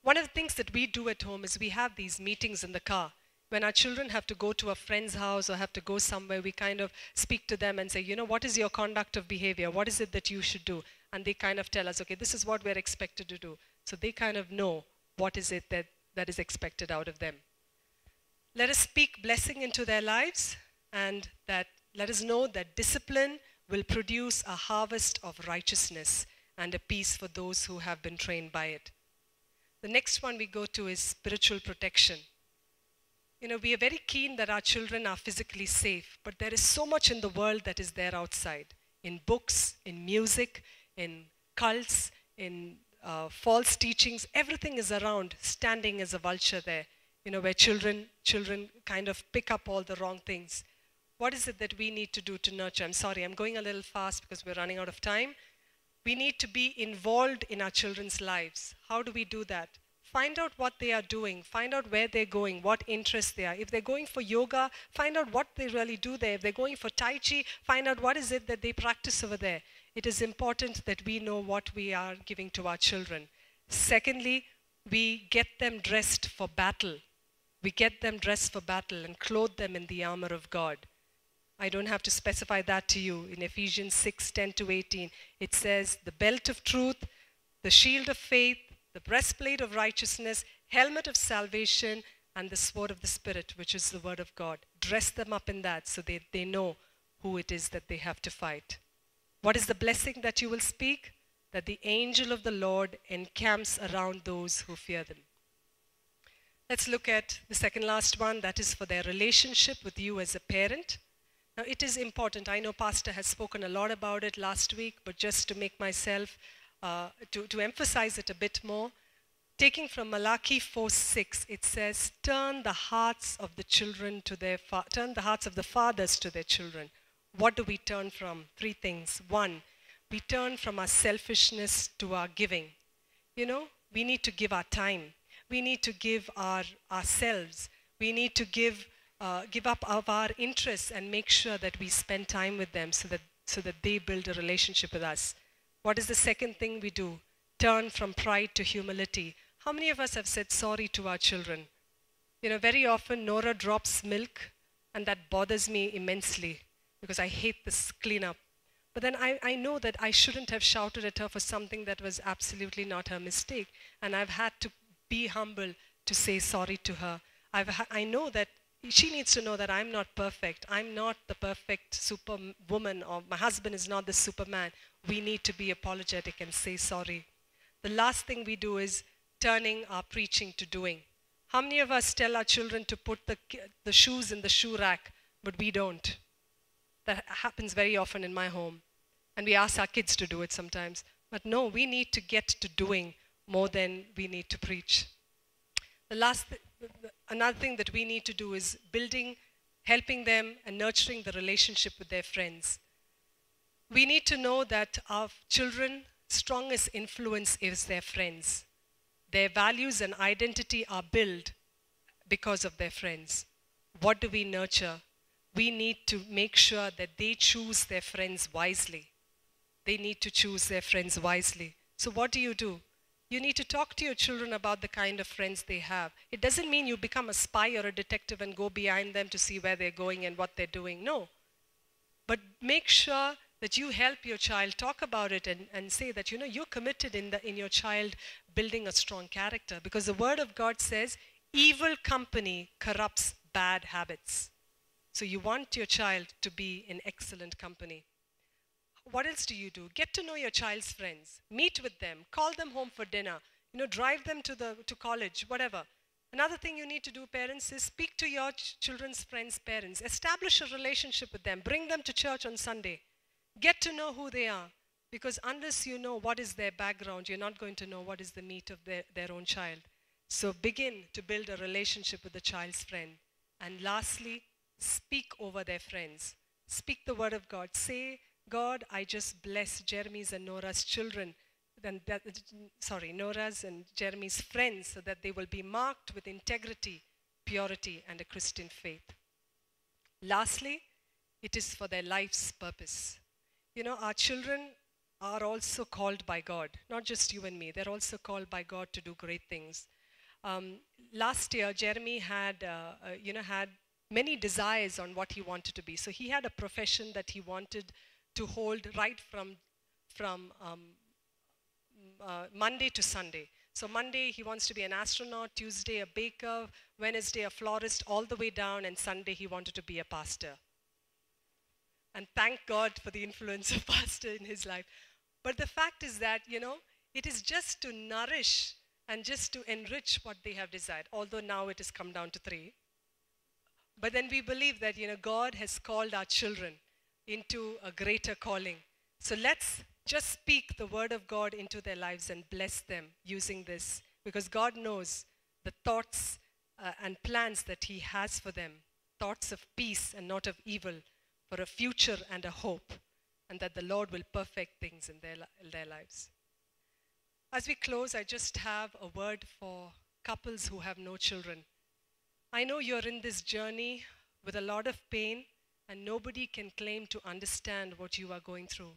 One of the things that we do at home is we have these meetings in the car. When our children have to go to a friend's house or have to go somewhere, we kind of speak to them and say, you know, what is your conduct of behavior? What is it that you should do? And they kind of tell us, okay, this is what we're expected to do. So they kind of know what is it that is expected out of them. Let us speak blessing into their lives, and that let us know that discipline will produce a harvest of righteousness and a peace for those who have been trained by it. The next one we go to is spiritual protection. You know, we are very keen that our children are physically safe, but there is so much in the world that is there outside, in books, in music, in cults, in false teachings. Everything is around, standing as a vulture there, you know, where children kind of pick up all the wrong things. What is it that we need to do to nurture? I'm sorry, I'm going a little fast because we're running out of time. We need to be involved in our children's lives. How do we do that? Find out what they are doing. Find out where they're going, what interests they are. If they're going for yoga, find out what they really do there. If they're going for Tai Chi, find out what is it that they practice over there. It is important that we know what we are giving to our children. Secondly, we get them dressed for battle. We get them dressed for battle and clothe them in the armor of God. I don't have to specify that to you. In Ephesians 6:10-18, it says, the belt of truth, the shield of faith, the breastplate of righteousness, helmet of salvation, and the sword of the Spirit, which is the word of God. Dress them up in that so they know who it is that they have to fight. What is the blessing that you will speak? That the angel of the Lord encamps around those who fear them. Let's look at the second last one. That is for their relationship with you as a parent. Now, it is important. I know Pastor has spoken a lot about it last week, but just to make myself, to emphasize it a bit more, taking from Malachi 4:6, it says, turn the hearts of the children to turn the hearts of the fathers to their children. What do we turn from? Three things. One, we turn from our selfishness to our giving. You know, we need to give our time. We need to give ourselves. We need to give up of our interests and make sure that we spend time with them so that they build a relationship with us. What is the second thing we do? Turn from pride to humility. How many of us have said sorry to our children? You know, very often Nora drops milk, and that bothers me immensely because I hate this cleanup. But then I know that I shouldn't have shouted at her for something that was absolutely not her mistake. And I've had to be humble to say sorry to her. I know that she needs to know that I'm not perfect. I'm not the perfect superwoman, or my husband is not the superman. We need to be apologetic and say sorry. The last thing we do is turning our preaching to doing. How many of us tell our children to put the shoes in the shoe rack, but we don't? That happens very often in my home. And we ask our kids to do it sometimes. But no, we need to get to doing more than we need to preach. Another thing that we need to do is helping them and nurturing the relationship with their friends. We need to know that our children's strongest influence is their friends. Their values and identity are built because of their friends. What do we nurture? We need to make sure that they choose their friends wisely. They need to choose their friends wisely. So what do? You need to talk to your children about the kind of friends they have. It doesn't mean you become a spy or a detective and go behind them to see where they're going and what they're doing. No. But make sure that you help your child talk about it and say that, you know, you're committed in your child building a strong character. Because the Word of God says, evil company corrupts bad habits. So you want your child to be in excellent company. What else do? Get to know your child's friends. Meet with them. Call them home for dinner. You know, drive them to college, whatever. Another thing you need to do, parents, is speak to your children's friends' parents. Establish a relationship with them. Bring them to church on Sunday. Get to know who they are. Because unless you know what is their background, you're not going to know what is the need of their own child. So begin to build a relationship with the child's friend. And lastly, speak over their friends. Speak the word of God. Say, God, I just bless Jeremy's and Nora's children, Nora's and Jeremy's friends, so that they will be marked with integrity, purity, and a Christian faith. Lastly, it is for their life's purpose. You know, our children are also called by God, not just you and me. They're also called by God to do great things. Last year, Jeremy had many desires on what he wanted to be. So he had a profession that he wanted to hold right from Monday to Sunday. So Monday he wants to be an astronaut, Tuesday a baker, Wednesday a florist, all the way down, and Sunday he wanted to be a pastor. And thank God for the influence of pastor in his life. But the fact is that, you know, it is just to nourish and just to enrich what they have desired, although now it has come down to 3. But then we believe that, you know, God has called our children into a greater calling. So let's just speak the word of God into their lives and bless them using this, because God knows the thoughts and plans that he has for them, thoughts of peace and not of evil, for a future and a hope, and that the Lord will perfect things in their lives. As we close, I just have a word for couples who have no children. I know you're in this journey with a lot of pain, and nobody can claim to understand what you are going through.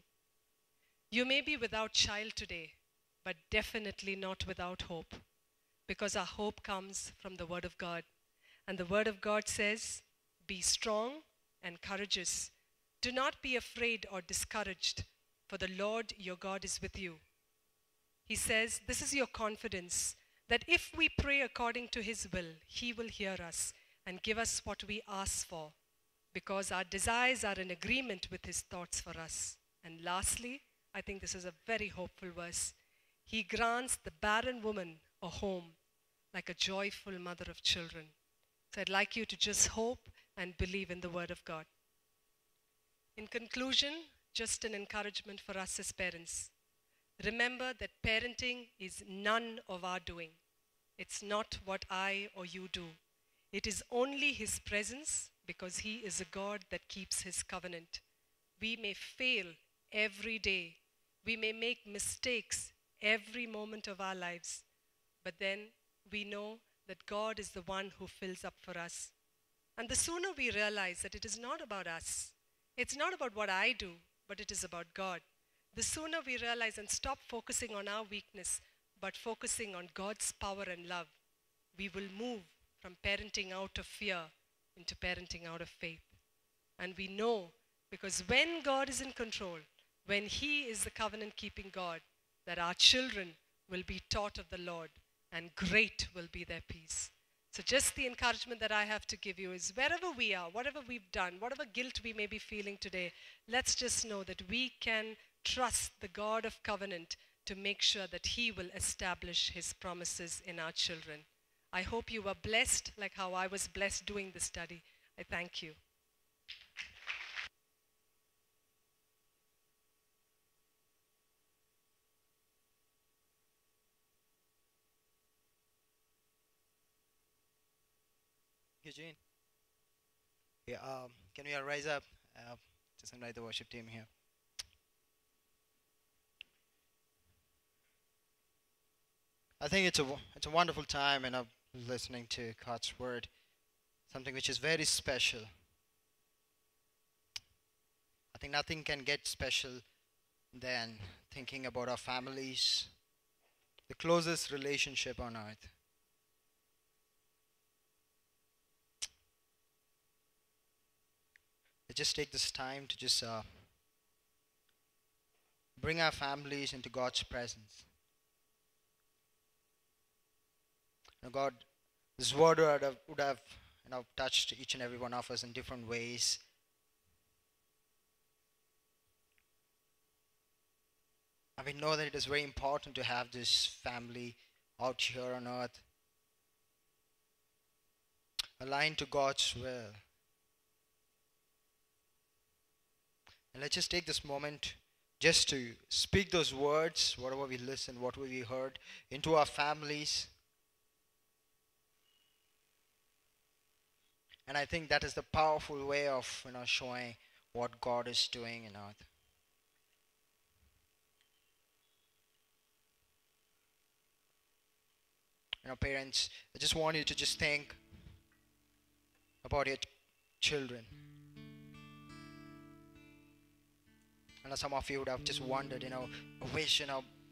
You may be without child today, but definitely not without hope, because our hope comes from the Word of God. And the Word of God says, be strong and courageous. Do not be afraid or discouraged, for the Lord your God is with you. He says, this is your confidence, that if we pray according to his will, he will hear us and give us what we ask for, because our desires are in agreement with his thoughts for us. And lastly, I think this is a very hopeful verse. He grants the barren woman a home, like a joyful mother of children. So I'd like you to just hope and believe in the word of God. In conclusion, just an encouragement for us as parents. Remember that parenting is none of our doing. It's not what I or you do. It is only his presence, because he is a God that keeps his covenant. We may fail every day. We may make mistakes every moment of our lives. But then we know that God is the one who fills up for us. And the sooner we realize that it is not about us, it's not about what I do, but it is about God. The sooner we realize and stop focusing on our weakness, but focusing on God's power and love, we will move from parenting out of fear into parenting out of faith. And we know, because when God is in control, when he is the covenant-keeping God, that our children will be taught of the Lord, and great will be their peace. So just the encouragement that I have to give you is, wherever we are, whatever we've done, whatever guilt we may be feeling today, let's just know that we can trust the God of covenant to make sure that he will establish his promises in our children. I hope you were blessed like how I was blessed doing the study. I thank you. Eugene. Yeah, can we all rise up? Just invite the worship team here. I think it's a wonderful time, and I'm listening to God's word, something which is very special. I think nothing can get special than thinking about our families, the closest relationship on earth. Let's just take this time to just bring our families into God's presence. Now God, this word would have touched each and every one of us in different ways. And we know that it is very important to have this family out here on earth, aligned to God's will. And let's just take this moment just to speak those words, whatever we listened, whatever we heard, into our families. And I think that is the powerful way of showing what God is doing in earth. parents, I just want you to just think about your children. I know some of you would have just wondered, I wish,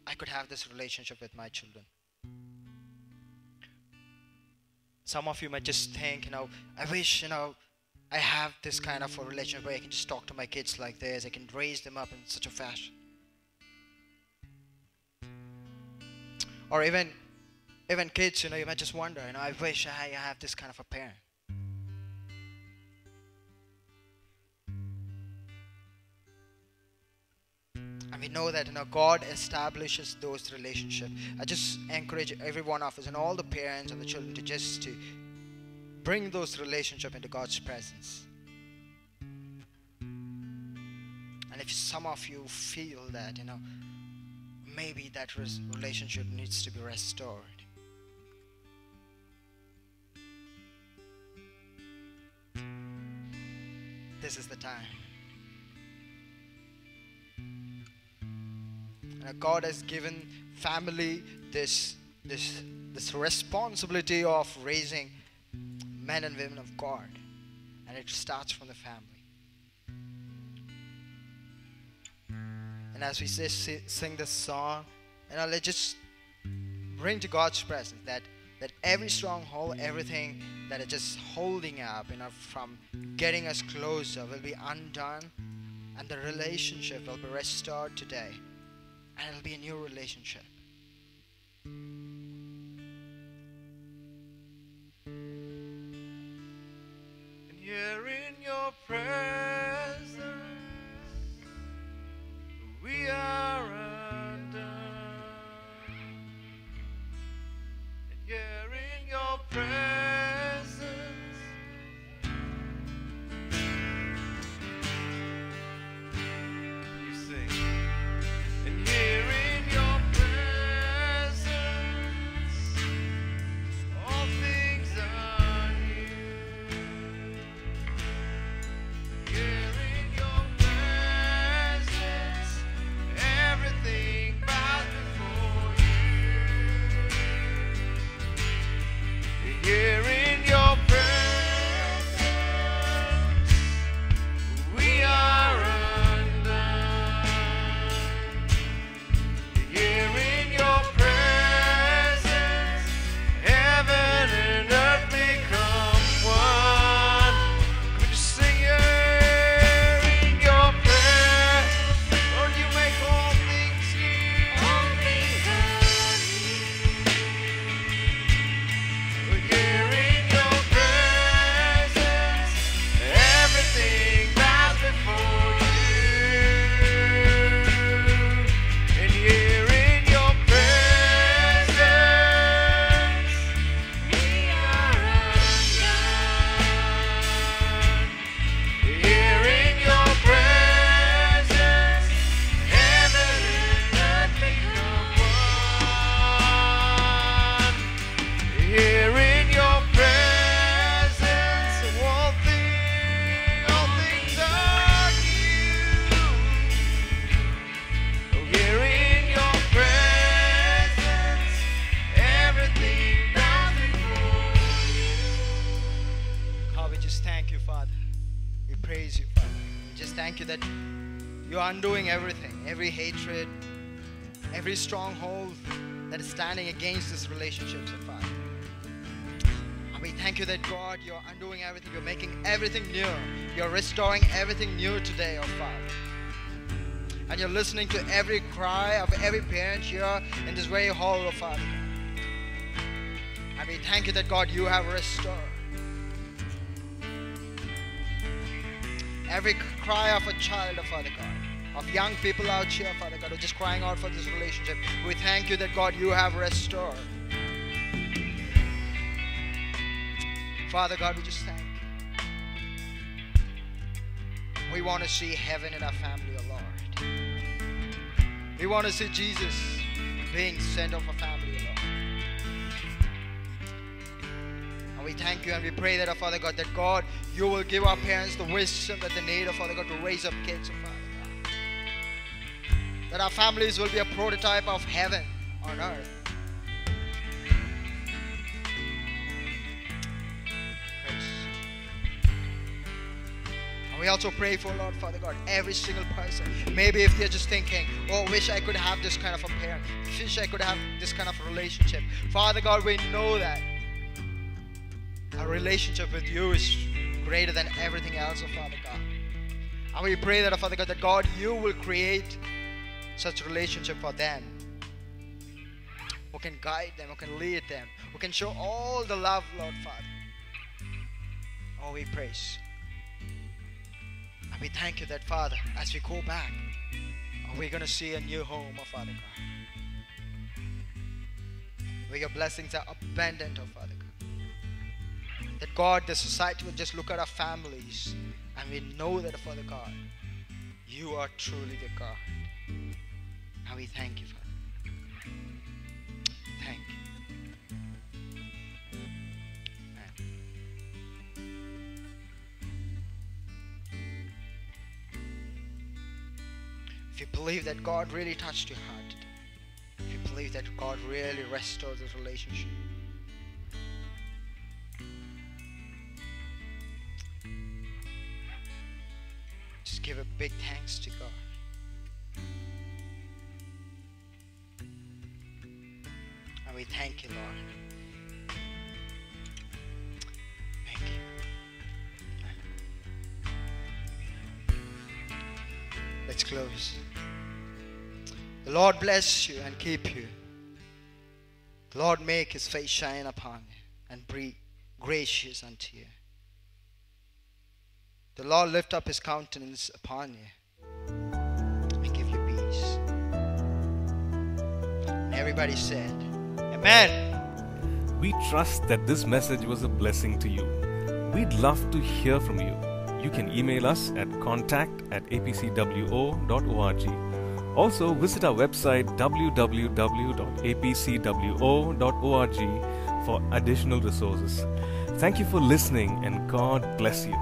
I could have this relationship with my children. Some of you might just think, I wish, I have this kind of a relationship where I can just talk to my kids like this. I can raise them up in such a fashion. Or even kids, you might just wonder, I wish I have this kind of a parent. And we know that God establishes those relationships. I just encourage every one of us and all the parents and the children to bring those relationships into God's presence. And if some of you feel that, maybe that relationship needs to be restored, this is the time. God has given family this responsibility of raising men and women of God, and it starts from the family. And as we sing this song, let's just bring to God's presence that every stronghold, everything that is just holding up, from getting us closer, will be undone, and the relationship will be restored today. And it'll be a new relationship. And here in your presence, we are undone. And here in your presence, you sing. And here in your presence, all things are new. Here in your presence, everything bows before you. Here in your presence, we are undone. Here in your presence, heaven and earth become one. Could you sing here in your presence? Lord, you make all things new. All things are new. Here in your presence, everything bows before you. And here in your presence, we are undone. Here in your presence, heaven and earth become one. Here in your presence, all things are new. Here in your presence, everything bows before you. God, we just thank you, Father. We praise you, Father. We just thank you that you're undoing everything, every hatred, every stronghold that is standing against this relationship, so Father. And we thank you that, God, you're undoing everything. You're making everything new. You're restoring everything new today, oh Father. And you're listening to every cry of every parent here in this very hall, oh Father. And we thank you that, God, you have restored every cry of a child, oh Father God, of young people out here, Father God, who are just crying out for this relationship. We thank you that, God, you have restored. Father God, we just thank you. We want to see heaven in our family, oh Lord. We want to see Jesus being sent of a family, oh Lord. And we thank you and we pray that, oh Father God, that, God, you will give our parents the wisdom that they need, oh Father God, to raise up kids, oh Father God. That our families will be a prototype of heaven on earth. And we also pray for, Lord Father God, every single person. Maybe if they're just thinking, oh, wish I could have this kind of a parent. Wish I could have this kind of relationship. Father God, we know that our relationship with you is greater than everything else, oh Father God. And we pray that, oh Father God, that God, you will create such relationship for them, who can guide them, who can lead them, who can show all the love, Lord Father. Oh, we praise. And we thank you that, Father, as we go back, we're going to see a new home, oh Father God, where your blessings are abundant, oh Father God. That God, the society will just look at our families and we know that, Father God, you are truly the God. And we thank you, Father. Thank you. Amen. If you believe that God really touched your heart today, if you believe that God really restores this relationship, just give a big thanks to God. And we thank you, Lord. Thank you. Let's close. The Lord bless you and keep you. The Lord make his face shine upon you and be gracious unto you. The Lord lift up his countenance upon you and give you peace. And everybody said, Amen. We trust that this message was a blessing to you. We'd love to hear from you. You can email us at contact@apcwo.org. Also, visit our website www.apcwo.org for additional resources. Thank you for listening, and God bless you.